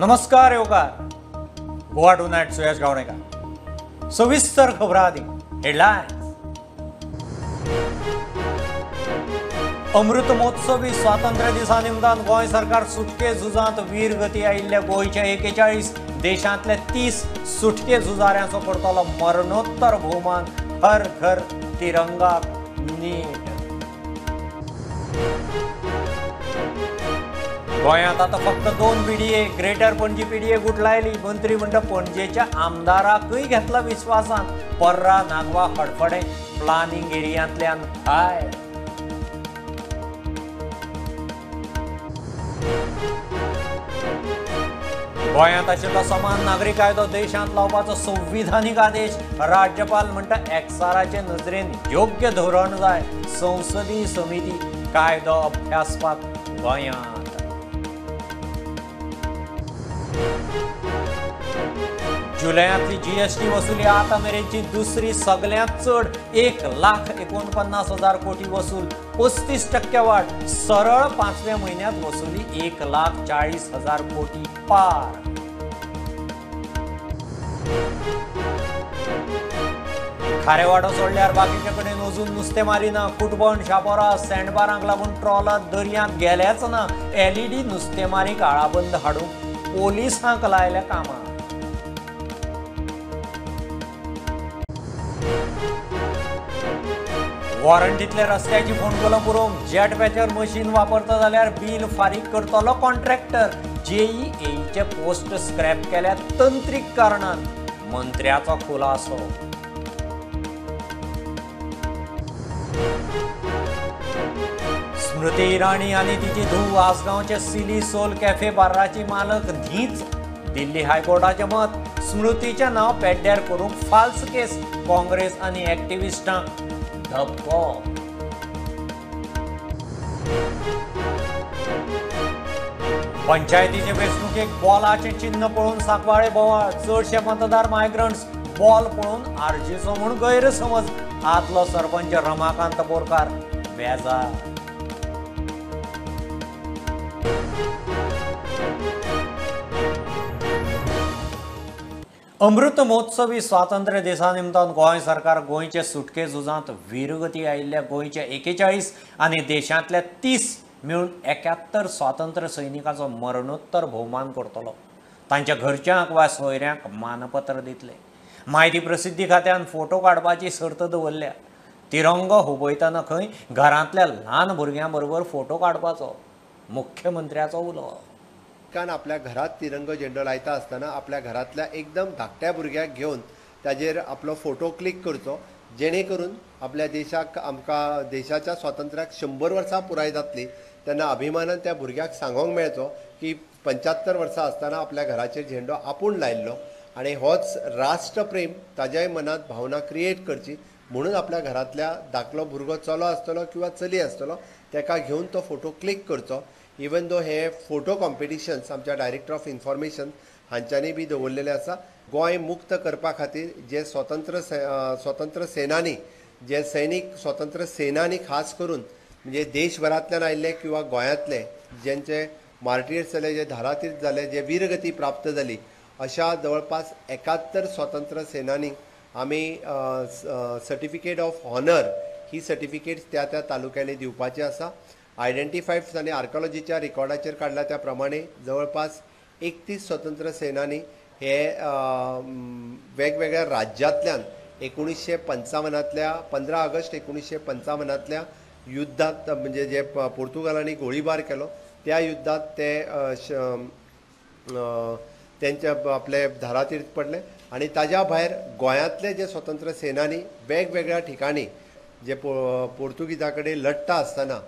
नमस्कार yoga Goa to night Suyash Gavnekar सविस्तर खबर आदी हेडलाइन्स। अमृत महोत्सवी स्वातंत्र्य दिसा निमतान गोंय सरकार सुटके झुजांत वीर गती आयिल्ल्या गोंयच्या 41 देशांतल्या 30 सुटके झुजाऱ्यांचो करतलो मरणोत्तर भोवमान हर घर तिरंगा नीट। गोंयांत आता फक्त 2 पीडीए ग्रेटर पणजी पीडीए गुटलायली। मंत्री म्हणटा पणजेच्या आमदाराकय घेतला विश्वासान। पर्रा नागवा खडफडे प्लानिंग एरियांतल्यान भायर। गोंयांत आशिल्लो समान नागरी कायदो देशांत लावपाचो संविधानीक आदेश। राज्यपाल म्हणटा एक्साराचे नजरेन योग्य धोरण जाय। संसदीय समिती कायदो अभ्यासपाक गोंयांत। जुलयांतली जीएसटी वसुली आता मेरेनची दुसरी सगळ्यांत चड 1,49,000 कोटी वसूल 35% वाढ। सरळ 5व्या म्हयन्यात वसुली 1,40,000 कोटी पार। खारेवाडो सोडल्यार बाकीचे कडेन अजून नुस्तेमारी ना। कुटबण शापोरा सँडबारांक लागून ट्रॉलर दर्यांत गेलेच ना। एलईडी नुस्तेमारी काळाबंद हाडूंक पोलिसांक लायल्या कामां। वॉरंटीतले रस्त्याची फोंडकुलां पुरोवंक जेट पॅचर मशीन वापरता जाल्यार बील फारीक करतलो कॉन्ट्रॅक्टर। जेईएचे पोस्ट स्क्रॅप केल्या तंत्रीक कारणान मंत्र्याचो खुलासो। स्मृती इराणी आनी तिची धूव आसगांवचे सिली सोल कॅफे बार्राची मालक न्हीच। दिल्ली हायकोर्टाचे मत स्मृतीचे नाव पेड्ड्यार करूंक फाल्स केस। काँग्रेस आनी एक्टिव्हिस्टांक धपको। पंचायतीचे वेंचणुकेक बॉलाचे चिन्ह पळोवन सांकवाळे बोवाळ। चडशे मतदार मायग्रंट्स बॉल पळोवन आरजीचो म्हूण गैरसमज। आदलो सरपंच रमाकांत बोरकार बेजार। अमृत महोत्सवी स्वातंत्र्य दिसा निमतान गोंय सरकार गोंयचे सुटके झुजांत वीरगती आयिल्ल्या गोंयच्या 41 आनी देशांतल्या 30 मेळून 71 स्वातंत्र्य सैनिकांचो मरणोत्तर भोवमान करतलो। तांच्या घरच्यांक वा सोयऱ्यांक मानपत्र दितले। माहिती प्रसिद्धी खात्यान फोटो काडपाची सर्त दवरल्या। तिरंगो हुबयतना खंय घरांतल्या ल्हान भुरग्यां बरोबर फोटो काडपाचो मुख्यमंत्र्याचो उलो। आपल्या घरात तिरंगो झेंडो लायता आसतना आपल्या घरातल्या एकदम धाकट्या भुरग्याक घेवन ताजेर आपलो फोटो क्लिक करचो, जेणे करून आपल्या देशाक आमकां देशाच्या स्वातंत्र्याक 100 वर्सां पुराय जातली तेन्ना अभिमानान त्या भुरग्याक सांगोंक मेळचो की 75 वर्सां आसतना आपल्या घराचेर झेंडो आपूण लायल्लो आनी होच राष्ट्रप्रेम ताज्याय मनात भावना क्रिएट करची म्हणून आपल्या घरातल्या धाकलो भुरगो चलो आसतलो किंवा चली आसतलो ताका घेवन तो फोटो क्लिक करचो। इवन दो हे फोटो कॉम्पिटिशन्स आमच्या डायरेक्टर ऑफ इन्फॉर्मेशन हांच्यांनी बी दवरलेले आसा। गोंय मुक्त करपा खातीर जे स्वतंत्र सेनानी जे सैनीक स्वतंत्र सेनानी खास करून म्हणजे देशभरांतल्यान आयिल्ले किंवा गोंयांतले ज्यांचे मार्टियर्स जाले, जे धारातीर्थ जाले, जे वीरगती प्राप्त जाली अशा जवळपास 71 स्वतंत्र सेनानीक आमी सर्टिफिकेट ऑफ ऑनर ही सर्टिफिकेट्स त्या त्या तालुक्यांनी दिवपाची आसा। आयडेंटिफाईड आणि आर्किओलॉजीच्या रिकॉर्डाचेर काडला त्या प्रमाणे जवळपास 31 स्वतंत्र सेनानी हे वेगवेगळ्या राज्यांतल्यान 1955 15 ऑगस्ट 1955 युद्धांत म्हणजे जे पोर्तुगालांनी गोळीबार केलो त्या युद्धांत ते त्यांच्या आपले धारातीर्थ पडले। आणि ताज्या भायर गोंयांतले जे स्वतंत्र सेनानी वेगवेगळ्या ठिकाणी जे पोर्तुगीजा कडेन लढटा आसतना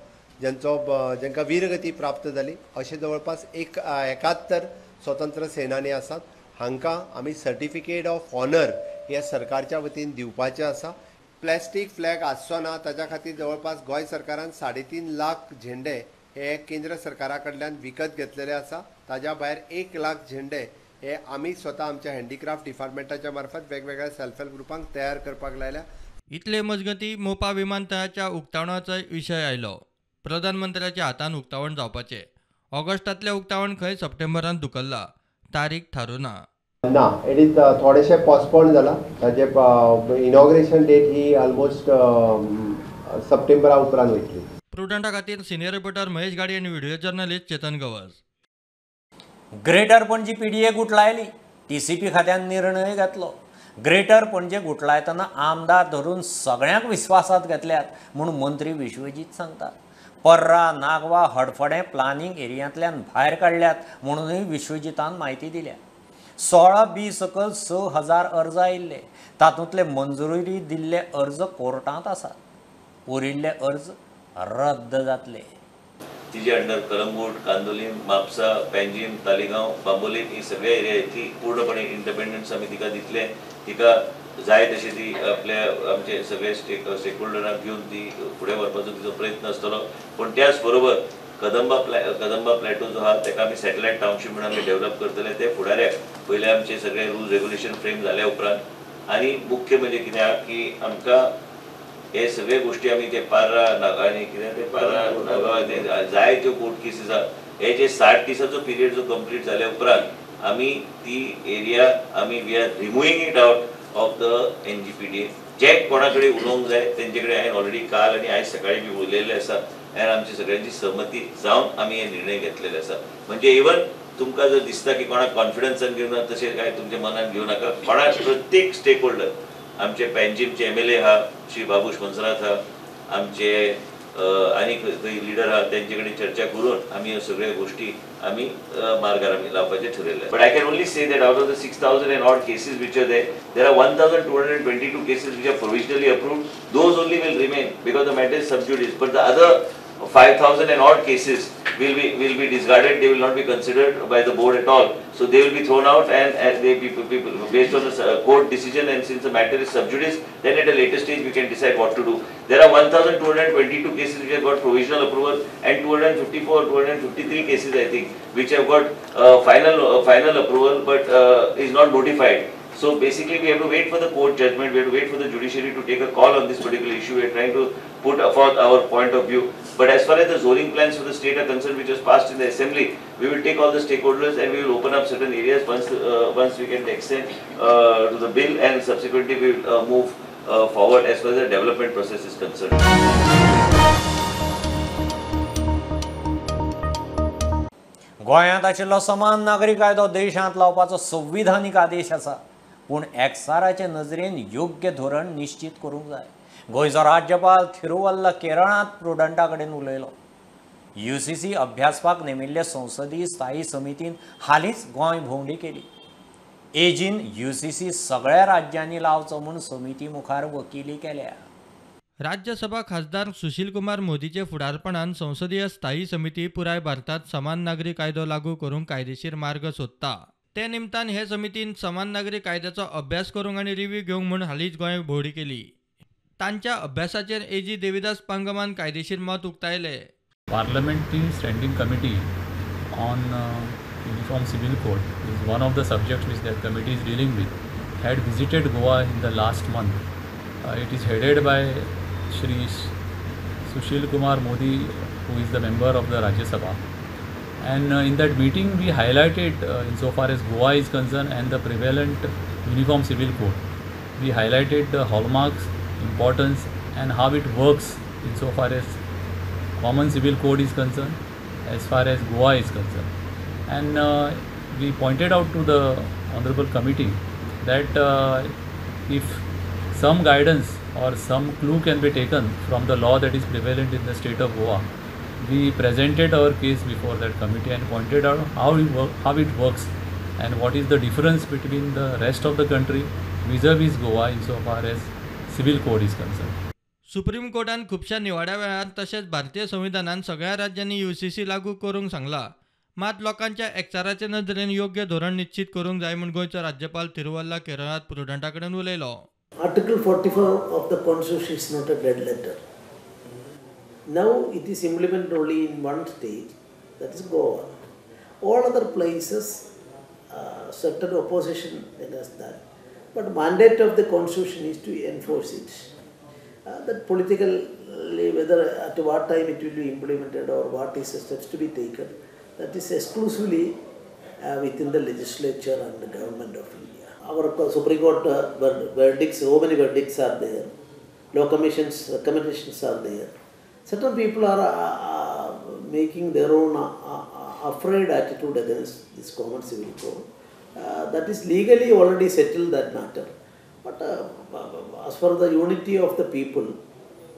जांकां वीरगती प्राप्त जाली अशे जवळपास 71 स्वतंत्र सेनानी आसात। हांकां आमी सर्टिफिकेट ऑफ ऑनर हे सरकारच्या वतीन दिवपाचे आसा। प्लॅस्टीक फ्लॅग आसचो ना ताच्या खातीर जवळपास गोंय सरकारान 3.5 लाख झेंडे हे केंद्र सरकारा कडल्यान विकत घेतलेले आसा। ताज्या भायर 1 लाख झेंडे हे आमी स्वता आमच्या हँडीक्राफ्ट डिपार्टमेंटाच्या मार्फत वेगवेगळ्या सेल्फ हेल्प ग्रुपांक तयार करपाक लायल्या। इतले मजगतीं मोपा विमानतळाच्या उक्तावणाचो विशय आयलो। प्रधानमंत्र्याच्या हातान उक्तावण जावपाचें। ऑगस्टांतलें उक्तावण खंय सप्टेंबरांत धुकल्ला। तारीख थारूना. ना इट इज थोडेशें पोस्टपोन जाला. ताजे इनॉग्रेशन डेट ही ऑलमोस्ट सप्टेंबरा उपरांत वयतली. प्रुडंटा खातीर सिनियर रिपोर्टर महेश गाडी आनी video journalist Chetan Gavas. Greater Panaji PDA गुटलायली. टीसीपी खात्यान निर्णय घेतलो. ग्रेटर पणजे गुटलायतना आमदार धरून सगळ्यांक विश्वासात घेतल्यात म्हणून मंत्री विश्वजीत सांगतात. पर्रा, नागवा, हडफडे प्लानिंग एरियांतल्यान भायर काडल्यात म्हणूनय विश्वजितान म्हायती दिल्या. 16B सकल 6000 अर्ज आयिल्ले. तातूंतले मंजुरी दिल्ले अर्ज कोर्टांत आसात. उरिल्ले अर्ज रद्द जातले. तिजे अंडर कलंगूट, कांदोलीम, म्हापसा, पेंजीम, तालिगांव, बांबोलीम ही सगळे एरिया ती पूर्णपणे इंडिपेंडंट्स आमी तिका दितले. तिका जाय तशी ती आपल्या आमचे सगळे स्टेकहोल्डरांक घेवन ती फुडें व्हरपाचो तिचो प्रयत्न आसतलो. पण त्याच बरोबर कदंबा प्लॅटो जो आहा ताका आमी सॅटेलायट टाउनशीप म्हणून आमी डेव्हलप करतले. ते फुडाऱ्याक पयले आमचे सगळे रूल्स रेग्युलेशन फ्रेम जाल्या उपरांत आनी मुख्य म्हणजे कित्याक की आमकां हे सगळे गोष्टी आमी ते पार्रा आनी कितें ते पार्रा जाय त्यो कोर्ट केसीस आहा हे जे 60 दिसाचो पिरियड जो कंप्लीट जाल्या उपरांत आमी ती एरिया आमी we are removing it out of the NGPDA. जे कोणा कडेन उलोवंक जाय तेंचे कडेन हांवें ऑलरेडी काल आनी आयज सकाळी बी उलयल्ले आसा आनी आमची सगळ्यांची सहमती जावन आमी हे निर्णय घेतलेले आसा. म्हणजे इवन तुमकां जर दिसता की कोणाक कॉन्फिडन्सान घेवन तशें काय तुमच्या मनान घेवं नाका. कोणाक प्रत्येक स्टेक होल्डर आमचे पेंजीमचे MLA आहा श्री बाबूश मनसरात आहा, आमचे आनी खंय लिडर आहा तेंचे कडेन चर्चा करून आमी ह्यो सगळ्यो गोष्टी आमी मार्गार आमी लावपाचें ठरयलें. But I can only say that out of the 6000 and odd cases which are there are 1222 cases which are provisionally approved. Those only will remain because the matter is sub judice. But the other 5000 and odd cases will be discarded. They will not be considered by the board at all. So they will be thrown out and they people based on the court decision, and since the matter is sub judice, then at a later stage we can decide what to do. There are 1222 cases which have got provisional approval and 253 cases I think which have got final approval but is not notified. So basically we have to wait for the court judgment, we have to wait for the judiciary to take a call on this particular issue. We are trying to put forth our point of view. But as far as the zoning plans for the state are concerned, which was passed in the assembly, we will take all the stakeholders and we will open up certain areas once we can extend to the bill, and subsequently we will move forward as far as the development process is concerned. गोंयांत आशिल्लो समान नागरी कायदो देशांत लावपाचो संविधानीक आदेश आसा, पूण एक्साराचे नजरेन योग्य धोरण निश्चित करूंक जाय. गोंयचो राज्यपाल थिरुवल्ला केरळांत प्रुडंटा कडेन उलयलो. UCC अभ्यासपाक नेमिल्ले संसदीय स्थायी समितीन हालींच गोंय भोंवडी केली. एजीन UCC सगळ्या राज्यांनी लावचो म्हूण समिती मुखार वकिली केल्या. राज्यसभा खासदार सुशील कुमार मोदीचे फुडारपणान संसदीय स्थायी समिती पुराय भारतात समान नागरी कायदो लागू करूंक कायदेशीर मार्ग सोदता. ते निमतान हे समितीन समान नागरी कायद्याचो अभ्यास करूंक आनी रिव्ह्यू घेवंक म्हूण हालींच गोंय भोंवडी केली. तांच्या अभ्यासाचेर AG देविदास पांगमान कायदेशीर मत उक्तायले. Parliamentary Standing Committee on Uniform Civil Code is one of the subjects which that committee is dealing with. Had visited Goa in the last month. It is headed by Shri Sushil Kumar Modi, who is the member of the Rajya Sabha. And in that meeting we highlighted insofar as Goa is concerned and the prevalent Uniform Civil Code. We highlighted the hallmarks, importance and how it works insofar as Common Civil Code is concerned, as far as Goa is concerned. And we pointed out to the Honorable Committee that if some guidance or some clue can be taken from the law that is prevalent in the state of Goa, we presented our case before that committee and pointed out how it works and what is the difference between the rest of the country vis-a-vis Goa insofar as civil code is concerned. Supreme कोर्टान खुबशा निवाड्या वेळार तशेंच भारतीय संविधानान सगळ्या राज्यांनी UCC लागू करूंक सांगला. मात लोकांच्या एक्चाराचे नदरेन योग्य धोरण निश्चित करूंक जाय म्हूण गोंयचो राज्यपाल थिरुवल्ला केरळांत प्रुडंटा कडेन उलयलो. Article 44 of the Constitution is not a dead letter. Now it is implemented only in one state, that is Goa. All other places, certain opposition does that. But mandate of the Constitution is to enforce it. That politically, whether at what time it will be implemented or what is the steps to be taken, that is exclusively within the legislature and the government of India. Our Supreme Court verdicts, so many verdicts are there. Law commissions recommendations are there. Certain people are making their own afraid attitude against this common civil code. That is legally already settled, that matter. But as for the unity of the people,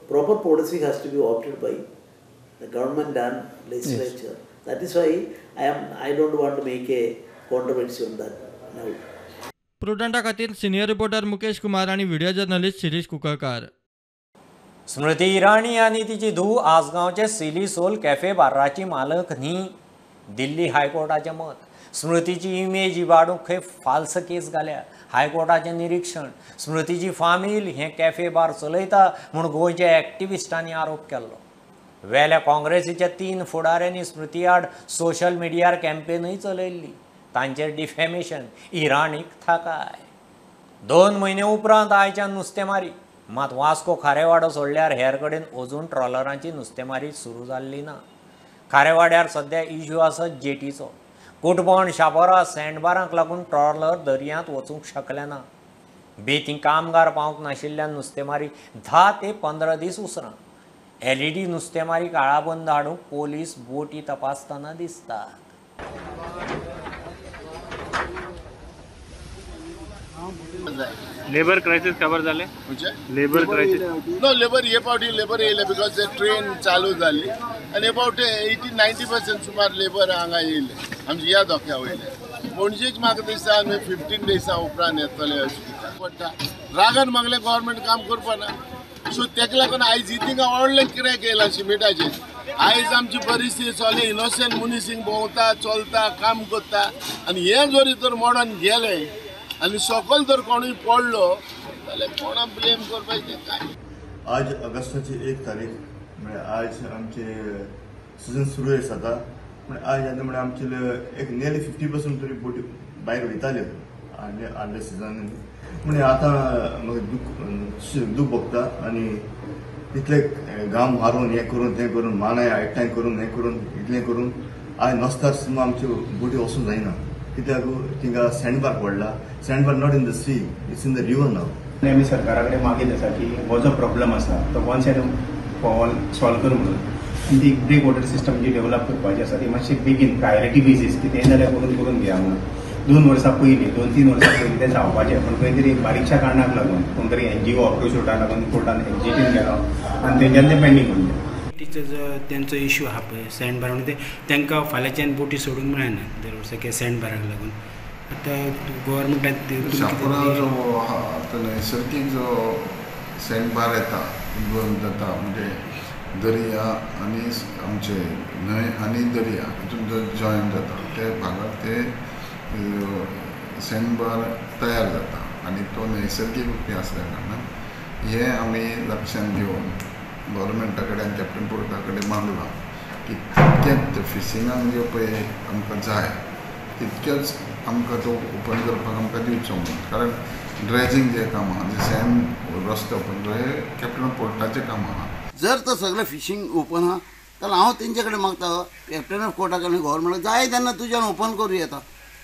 proper policy has to be opted by the government and legislature. Yes. That is why I don't want to make a controversy on that now. प्रुडंटा खातीर senior reporter Mukesh Kumar आणि video journalist Shirish कुकळकार. Smriti Irani आणि तिची धूव आसगावचे silly soul cafe बाराची मालक न्ही. दिल्ली हायकोर्टाचे मत. स्मृतीची इमेज इबाडूंक खंय फाल्स केस घाल्या. हायकोर्टाचें निरीक्षण. स्मृतीची फामील हे कॅफे बार चलयता म्हूण गोंयच्या एक्टिविस्टांनी आरोप केल्लो. वेल्या काँग्रेसीच्या 3 फुडाऱ्यांनी स्मृती आड सोशल मिडियार कॅम्पेनूय चलयल्ली. तांचेर डिफॅमेशन. इराणीक थाकाय. 2 म्हयने उपरांत आयच्यान नुस्तेमारी. मात वास्को खारेवाडो सोडल्यार हेर कडेन अजून ट्रॉलरांची नुस्तेमारी सुरू जाल्ली ना. खारेवाड्यार सध्या इश्यू आसा जेटीचो. कुटबण, शापोरा, सँडबारांक लागून ट्रॉलर दर्यांत वचूंक शकले ना. बेती कामगार पावंक नाशिल्ल्यान नुस्तेमारी 10 ते 15 दीस उसरां. LED नुस्तेमारी काळाबंद हाडूंक पोलीस बोटी तपासतना दिसता. लेबर क्राइसिस खबर झाले. लेबर क्राइसिस नो लेबर हे फावटी लेबर येयले बिकॉज ट्रेन चालू जाल्ली आनी अबाउट 80-90% सुमार लेबर हांगा येयले आमच्या ह्या धोक्या वयले. पणजेक म्हाका दिसता आमी 15 डेसा उपरांत येतले अशें पडटा. रागान मागले गव्हर्मेंट काम करपाना. सो तेका लागून आयज इतिंगा व्हडलें कितें केलां सिमेंटाचें. आयज आमची परिस्थिती सगळे इनोसेंट मनीसिंग भोंवता चलता काम करता आनी हे जरी तर मोडून गेले आनी सकल जर कोणूय पडलो जाल्यार कोणा ब्लेम करपाचें काय. आज ऑगस्टाची 1 तारीख म्हणजे आज आमचे सिजन सुरू जाता. म्हणजे आज येता म्हणजे आमचे एक नियरली 50% तरी बोटी भायर वयताल्यो आदल्या सिजनान. म्हणजे आतां म्हाका दूख भोगता आनी इतले गांव मारून हें करून तें करून मानाय एकठांय करून हें करून इतलें करून आज नसतार सुद्दां आमच्यो बोटी वचूंक जायना. कित्याक थिंगा सँडबार पडला. Sandbar not in the sea, it's in the river नाव. आमी सरकारा कडेन मागीत आसा की हो जो प्रॉब्लम आसा तो वन सायड सॉल्व कर म्हणून. आनी ती ब्रेक वॉटर सिस्टम जी डेव्हलप करपाची आसा ती मातशी बेगीन प्रायोरिटी बेसीस कितें जाल्यार करून घेया म्हणून. 2 वर्सां पयलीं 2-3 वर्सां पयलीं तें जावपाचें. पूण खंय तरी बारीकशा कारणाक लागून कोण तरी NGO अप्रोच उठाक लागून कोर्टान एक्झिटीन गेलो आनी तेंच्यान तें पेंडींग उरलें. बोटीचो जो त्यांचो इश्यू आहा पळय सँड बार म्हणून तांकां फाल्यांच्यान बोटी सोडूंक मेळना दर वर्सा सँड बाराक लागून. आतां गव्हर्मेंटान शापोरा जो आहा तो नैसर्गीक जो सँड बार येता जाता म्हणजे दर्या आनी आमचे न्हंय आनी दर्या हातून जो जॉयन जाता ते भागाक ते सँड बार तयार जाता आनी तो नैसर्गीक उपाय आसल्या कारणान हे आमी लक्षांत घेवन गव्हर्मेंटा कडेन कॅप्टन पोर्टा कडेन मागलां की तितकेंच फिशिंगाक जे पळय आमकां जाय तितकेंच आमकां तो ओपन करपाक आमकां दिवचो म्हणून. कारण ड्रेजिंग जे काम आहा जे सँड रस्तो ओपन हे कॅप्टन पोर्टाचें काम आहा. जर तर सगळें फिशींग ओपन आहा जाल्यार हांव तेंचे कडेन मागता कॅप्टन ऑफ कोर्टा कडेन गव्हर्मेंटाक जाय तेन्ना तुज्यान ओपन करूं येता.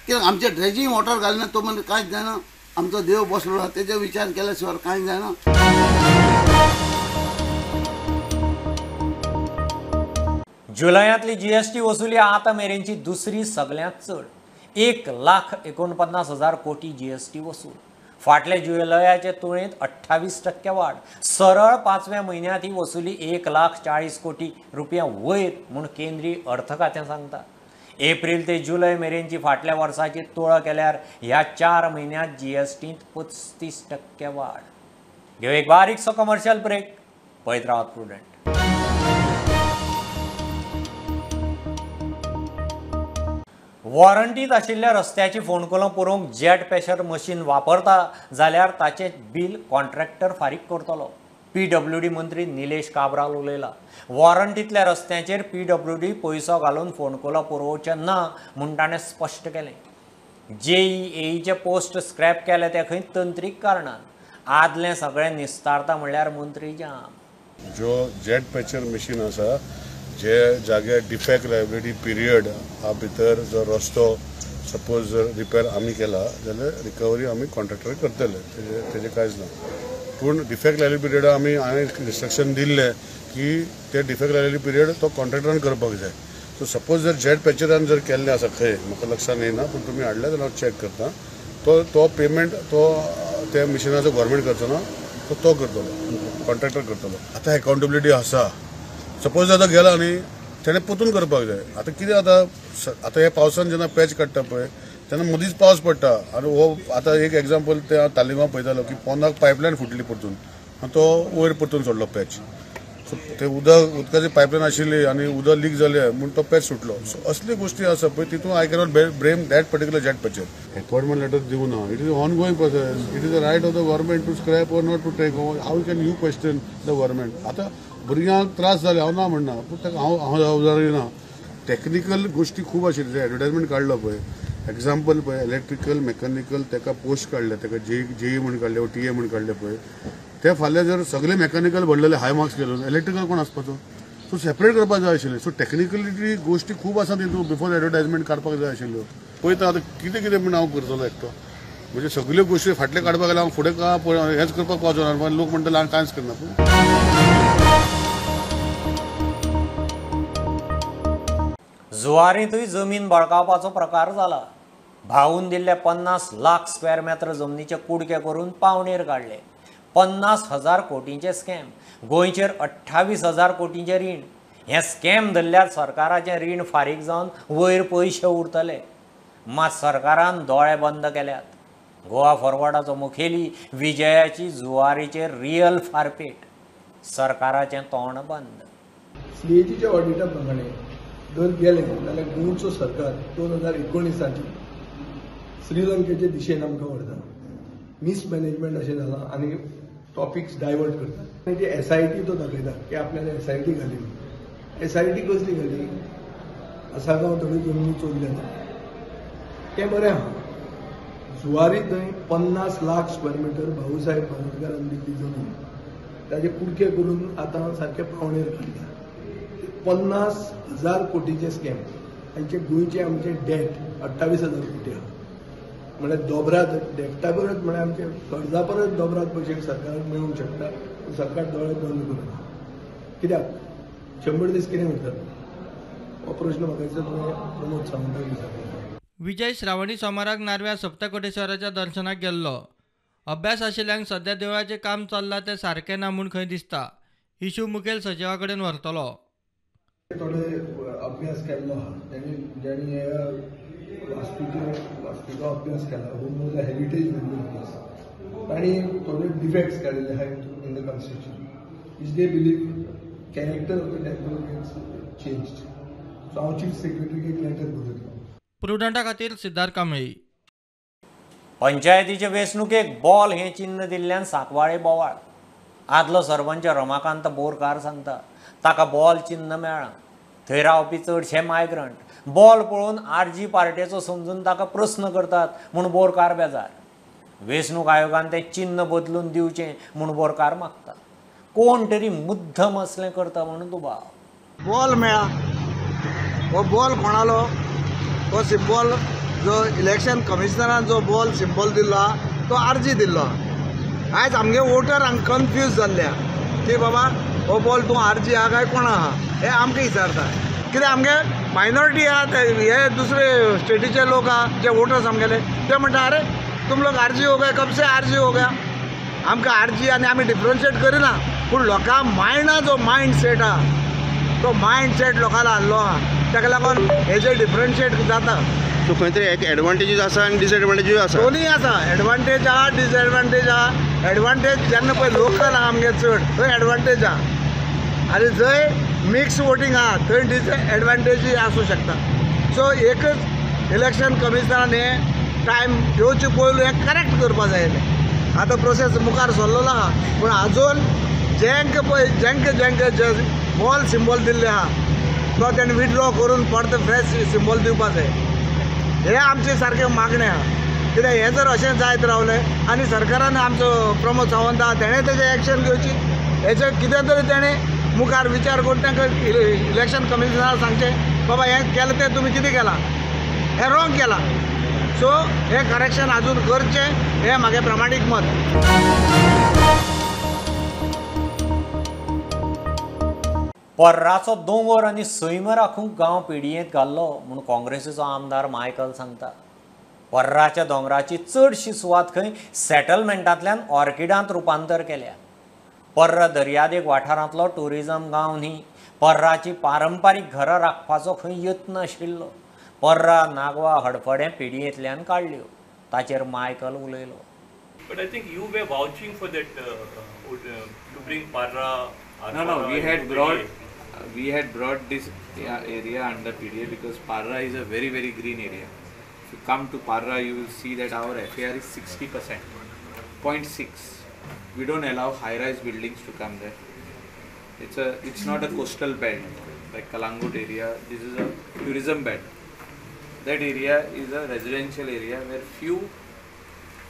कित्याक आमचे ड्रेजिंग वॉटर घालना तो म्हणजे कांयच जायना. आमचो देव बसलो आहा तेजो विचार केल्या शिवाय कांय जायना. जुलयांतली GST वसुली आतां मेरेनची दुसरी सगळ्यांत चड. 1,49,000 कोटी GST वसूल. फाटल्या जुलयाचे तुळेंत 28% वाड. सरळ 5व्या म्हयन्यांत ही वसुली 1,40,00,000 कोटी रुपया वयर म्हूण केंद्रीय अर्थ खातें सांगता. एप्रिल ते जुलय मेरेनची फाटल्या वर्साची तुळा केल्यार ह्या 4 म्हयन्यांत GSTंत 35% वाड. घेव एक बारीकसो कमर्शियल ब्रेक. पळयत रावत प्रुडंट. वॉरंटीत आशिल्ल्या रस्त्याची फोंडकुलां पुरोवंक जेट प्रेशर मशीन वापरता जाल्यार ताचें बील कॉन्ट्रॅक्टर फारीक करतलो. PWD मंत्री निलेश काब्राल उलयला. वॉरंटींतल्या रस्त्यांचेर PWD पयसो घालून फोंडकुलां पुरोवचे ना म्हूण ताणें स्पश्ट केलें. JEAचे पोस्ट स्क्रॅप केले ते खंय तंत्रीक कारणान. आदलें सगळें निस्तारता म्हणल्यार मंत्री जाम. जो जेट प्रेशर मशीन आसा जे जाग्यार डिफेक्ट लायबिलिटी पिरियड हा भितर जो रस्तो सपोज जर रिपेअर आम्ही केला जाल्यार रिकवरी आमी कॉन्ट्रॅक्टर करतले, तेजे कांयच ना. पूण डिफेक्ट लायिल्ले पिरियड आमी हांवें रिस्ट्रिक्शन दिल्ले की ते डिफेक्ट लायिल्ले पिरियड तो कॉन्ट्रॅक्टरान करपाक जाय. सो सपोज जर जेट पॅचरान जर केल्लें आसा खंय म्हाका लक्षान येना, पूण तुमी हाडले जाल्यार हांव चॅक करता. तो पेमेंट तो त्या मिशिनाचो गव्हर्मेंट करचो ना, तो करतलो, कॉन्ट्रॅक्टर करतलो. आतां अकाउंटेबिलिटी आसा. सपोज आतां गेला न्ही तेणें परतून करपाक जाय. आतां कितें आतां हे पावसान जेन्ना पॅच काडटा पळय तेन्ना मदींच पावस पडटा आनी हो आतां एक एग्जाम्पल ते हांव तालिगांव पळयतालो की पोंदाक पायपलायन फुटली परतून आनी तो वयर परतून सोडलो पॅच. सो ते उदकाची पायपलायन आशिल्ली आनी उदक लीक जालें म्हूण तो पॅच सुटलो. सो असली गोश्टी आसा पळय तितून I cannot blame that particular jet patcher. Appointment letter दिवं ना. It is on going process. It is the right of the government to scrap or not to take. How can you question the government. आतां भुरग्यांक त्रास जाले हांव ना म्हणना, पूण ताका हांव जबाबदारी ना. टॅक्निकल गोश्टी खूब आशिल्ल्यो. एडवर्टायजमेंट काडलो पळय एग्जाम्पल पळय इलेक्ट्रिकल मेकॅनिकल ताका पोस्ट काडले, ताका जेई म्हूण काडले वा टीए म्हूण काडले पळय ते फाल्यां जर सगळे मेकॅनिकल भरलेले हाय मार्क्स केलो इलेक्ट्रिकल कोण आसपाचो. सो सेपरेट करपाक जाय आशिल्लें. सो टॅक्निकलिटी गोश्टी खूब आसा तितून बिफोर एडवर्टायजमेंट काडपाक जाय आशिल्ल्यो. पळयता आतां कितें कितें म्हण हांव करतलो एकटो. म्हणजे सगळ्यो गोश्टी फाटले काडपाक गेल्यार हांव फुडें हेंच करपाक पावचो ना. लोक म्हणटले हांव कांयच करना. जुवारींतूय जमीन बळकावपाचो प्रकार जाला. भावून दिल्ले 50 लाख स्क्वेअर मीटर जमनीचे कुडके करून पावणेर काडले. 50,000 कोटींचे स्कॅम. गोंयचेर 28,000 कोटींचे रीण. हे स्कॅम धरल्यार सरकाराचें रीण फारीक जावन वयर पयशे उरतले. मात सरकारान दोळे बंद केल्यात. गोवा फॉरवर्डाचो मुखेली विजयाची जुवारीचेर रियल फारपेट. सरकाराचें तोंड बंद. सीएजीच्या ऑडिटा प्रमाणे जर गेले जाल्यार गोंयचो सरकार 2019 श्रीलंकेचे दिशेन आमकां व्हरता. मिसमॅनेजमेंट अशें जालां आनी टॉपिक्स डायवर्ट करता. जे SIT तो दाखयता की आपल्याला SIT घाली. SIT कसली घाली. आसागांव थोडी जमनी चोरल्या तें बरें आहा. जुवारी थंय 50 लाख स्क्वेअर मीटर भाऊसाहेब बांदोडकरान दिल्ली जमीन ताजे कुडके करून आतां सारके पावणेर काडल्या. 50,000 कोटीचे स्कॅम. आमचे गोंयचे आमचे डेट 28,000 कोटी आहा. म्हणजे दोबरात डेक्टा परत म्हणजे आमचे कर्जा परत दोबरात पयशे सरकाराक मेळूंक शकता. सरकार दोळे बंद करना. कित्याक 100 दीस कितें करतात हो प्रश्न म्हाका दिसता प्रमोद सावंताक विचारलो. विजय श्रावणी सोमाराक नारव्या सप्तकोटेश्वराच्या दर्शनाक गेल्लो. अभ्यास आशिल्ल्यांक सध्या देवळाचें काम चल्लां तें सारकें ना म्हूण खंय दिसता. इशू मुखेल सचिवा कडेन व्हरतलो. थोडे अभ्यास केल्लो आहा. जेणी वास्तूचो अभ्यास केला हो हेरिटेज व्हॅल्यू अभ्यास ताणी थोडे डिफेक्ट्स काडिल्ले आहा in the constitution which they believe character of the temple gates changed. So हांव चीफ सेक्रेटरीक एक लेटर बरयलो. प्रुडंटा खातीर सिद्धार्थ कांबळे. पंचायतीचे वेंचणुकेक बॉल हें चिन्ह दिल्ल्यान सांकवाळे बोवाळ. आदलो सरपंच रमाकांत बोरकार सांगता ताका बॉल चिन्ह मेळ्ळां. थंय रावपी चडशे मायग्रंट. बॉल पळोवन RG पार्टेचो समजून ताका प्रस्न करतात म्हूण बोरकार बेजार. वेंचणूक आयोगान तें चिन्ह बदलून दिवचें म्हूण बोरकार मागता. कोण तरी मुद्दम असलें करता म्हणून दुबाव. बॉल मेळ्ळा. हो बॉल कोणालो. हो सिंबॉल जो इलेक्शन कमिशनरान जो बॉल सिंबॉल दिल्लो आहा तो RG दिल्लो आहा. आयज आमगे वोटर हांगा कन्फ्यूज जाल्ले की बाबा हो बॉल तूं RG आहा काय कोण आहा हे आमकां विचारता. कित्याक आमगे मायनॉरिटी आहा हे दुसरे स्टेटीचे लोक आहा जे वोटर्स आमगेले ते म्हणटा अरे तुम लोग RG हो गए कब से RG हो गया. आमकां RG आनी आमी डिफरन्शिएट करिना पूण लोकां मायंडा जो मायंड सेट आहा तो मायंड सेट लोकांना हाडलो आहा ताका लागून हेजे डिफरन्शिएट जाता. सो खंय तरी एक एडवांटेजीस आसा आनी डिसएडवांटेजीस आसा. दोनूय आसा. एडवांटेज आहा डिसएडवांटेज आहा. एडवांटेज जेन्ना पळय लोकल आहा आमगे चड थंय एडवांटेज आहा आनी जंय मिक्स वोटींग आहा थंय डिसएडवांटेजूय आसूं शकता. सो एकच इलेक्शन कमिशनरान हें टायम घेवचे पयलू हें करेक्ट करपा जाय आसलें. आतां प्रोसेस मुखार सरलेलो आहा पूण आजून जेंके जे बॉल सिंबॉल दिल्ले आहा तो तेणें विथड्रॉ करून परत फ्रेश सिंबॉल दिवपा जाय. हे आमचे सारके मागणे आहा. कित्याक हें जर अशें जायत रावलें आनी सरकारान आमचो प्रमोद सावंत आहा तेणें तेजें एक्शन घेवची. हेचें कितें तरी तेणें मुखार विचार करून तांकां इलेक्शन कमिशनराक सांगचें बाबा हें केलें तें तुमी कितें केलां हें रॉंग केलां. सो हे करेक्शन अजून करचे हे मागे प्रामाणिक मत. पर्राचो दोंगर आनी सैम राखूंक गांव पिडयेंत घाल्लो म्हूण काँग्रेसीचो आमदार मायकल सांगता. पर्राच्या दोंगराची चडशी सुवात खंय सेटलमेंटांतल्यान ऑर्किडांत रुपांतर केल्या. पर्रा दर्यादेग वाठारांतलो टुरिजम गांव न्ही, पर्राची पारंपारीक घरां राखपाचो खंय यत्न आशिल्लो. पर्रा नागवा हडफडे पिडयेंतल्यान काडल्यो. ताचेर मायकल उलयलो. But I think you were vouching for that to bring Parra. No, we had brought this area under PDA because Parra is a very, very green area. If you come to Parra, you will see that our FAR is 60%, 0.6. We don't allow high-rise buildings to come there. It's not a coastal belt like Kalangut area. This is a tourism belt. That area is a residential area where few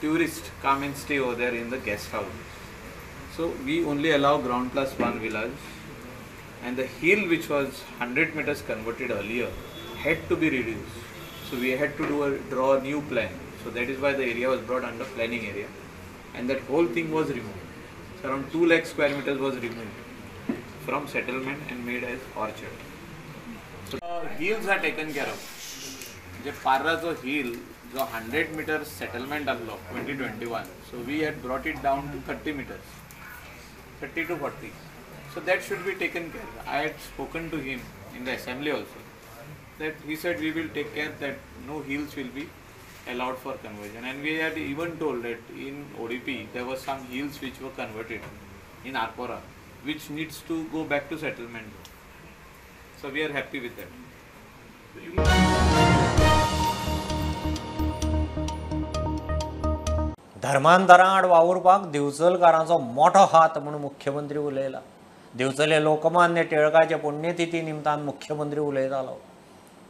tourists come and stay over there in the guest houses. So we only allow ground plus 1 villas, and the hill which was 100 meters converted earlier had to be reduced. So we had to draw a new plan. So that is why the area was brought under planning area, and that whole thing was removed. So around 2 lakh square meters was removed from settlement and made as orchard. So hills are taken care of. जे पार्राचो hill जो 100 meters settlement आसलो 2021, so we had brought it down to 30 meters, 30 to 40. So that should be taken care. I had spoken to him in the assembly also, that he said we will take care that no hills will be allowed for conversion. And we had even told that in ODP there were some hills which were converted in Arpora, which needs to go back to settlement. So we are happy with that. धर्मांतरां आड वावुरपाक दिवचलकारांचो मोठो हात म्हणून मुख्यमंत्री उलयला. दिवचले लोकमान्य टिळकाचे पुण्यतिथी निमतान मुख्यमंत्री उलयतालो.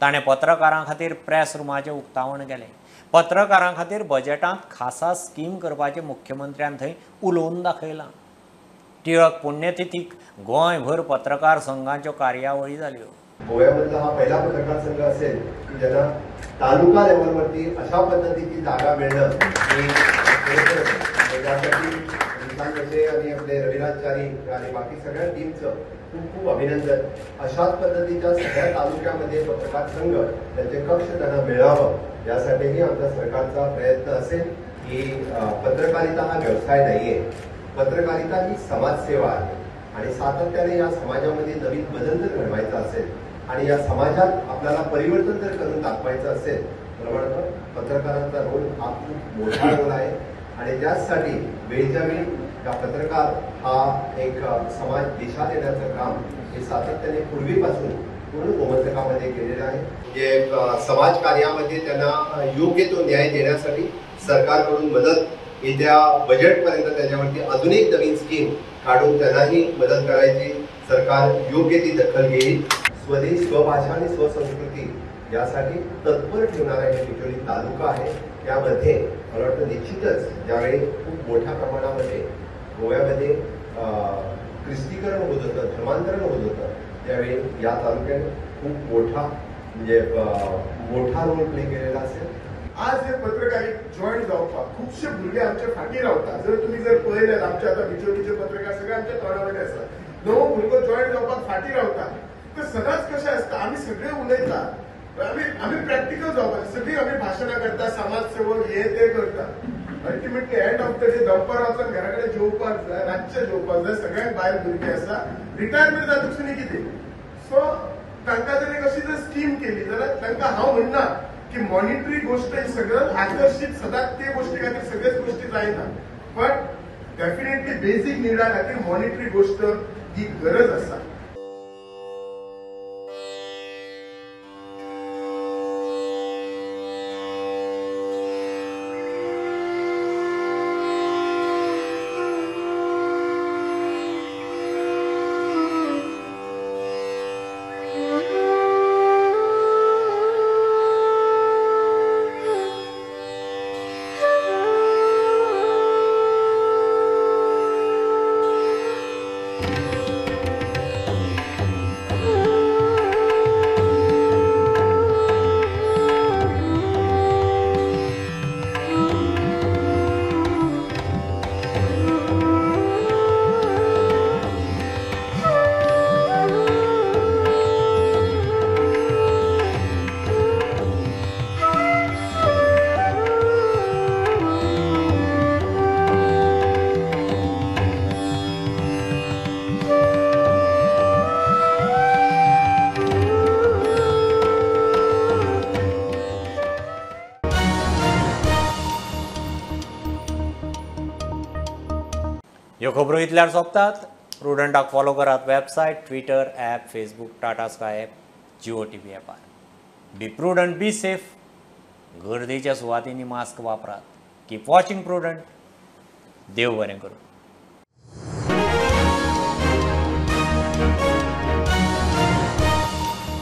ताणें पत्रकारां खातीर प्रेस रुमाचें उक्तावण केलें. पत्रकारां खातीर बजेटांत खासा स्कीम करपाचें मुख्यमंत्र्यान थंय उलोवन दाखयलां. टिळक पुण्यतिथीक गोंयभर पत्रकार संघाच्यो कार्यावळी जाल्यो. गोव्यामधला हा पहिला पत्रकार संघ असेल की ज्यांना तालुका लेवलवरती अशा पद्धतीची जागा मिळणं त्यासाठी आणि आपले रविराजचारी आणि बाकी सगळ्या टीमचं खूप खूप अभिनंदन. अशाच पद्धतीच्या सगळ्या तालुक्यामध्ये पत्रकार संघ त्याचे कक्ष त्यांना मिळावं यासाठीही आमच्या सरकारचा प्रयत्न असेल की पत्रकारिता हा व्यवसाय नाहीये, पत्रकारिता ही समाजसेवा आहे आणि सातत्याने या समाजामध्ये नवीन बदल जर घडवायचा असेल आणि या समाजात आपल्याला परिवर्तन जर करून दाखवायचं असेल तर पत्रकारांचा रोल हा खूप मोठा रोल आहे. आणि त्याचसाठी वेळच्या वेळी या पत्रकार हा एक समाज दिशा देण्याचं काम हे सातत्याने पूर्वीपासून पूर्ण गोमंतकामध्ये केलेलं आहे. जे समाज कार्यामध्ये त्यांना योग्य तो न्याय देण्यासाठी सरकारकडून मदत येत्या बजेटपर्यंत त्याच्यावरती अजून एक नवीन स्कीम काढून त्यांनाही मदत करायची सरकार योग्य ती दखल घेईल. स्वदेश, स्वभाषा आणि स्वसंस्कृती यासाठी तत्पर ठेवणारा हे बिचोली तालुका आहे. त्यामध्ये मला वाटतं निश्चितच ज्यावेळी खूप मोठ्या प्रमाणामध्ये गोव्यामध्ये ख्रिस्तीकरण होत होतं, धर्मांतरण होत होतं, त्यावेळी या तालुक्याने खूप मोठा रोल प्ले केलेला असेल. आज हे पत्रकारीत जॉईन जावपाक खुबशे भुरगे आमचे फाटी रावता. जर तुम्ही जर पळयलें आमचे आता बिचोलीचे पत्रकार सगळे आमच्या तोंडावले आसा. नवो भुरगो जॉईन जावपाक फाटी रावता. तर सदांच कशें आसता आमी सगळे उलयता, आमी प्रॅक्टिकल जावपाक सगळी आमी भाशणां करता, समाजसेवक हे ते करता. Ultimately end of the day दनपार वचून घरा कडेन जेवपाक जाय, रातचे जेवपाक जाय. सगळ्यांक बायल भुरगे आसा, रिटायरमेंट जातकच कितें. सो तांकां जर एक अशी जर स्कीम केली जाल्यार तांकां हांव म्हणना की मॉनिटरी गोष्ट ही सगळ्यात आकर्षित सदांच ते गोष्टी खातीर सगळ्याच गोष्टी जायना, बट डेफिनेटली बेसीक निडा खातीर मॉनिटरी गोष्ट ही गरज आसा. ह्यो खबरो इतल्यार सोंपतात. प्रुडंटाक फॉलो करात. Website, Twitter, app, Facebook, Tata sky app, Jio TV ॲपार. Be prudent, be safe. गर्देच्या सुवातींनी मास्क वापरात. Keep watching prudent. देव बरें करूं.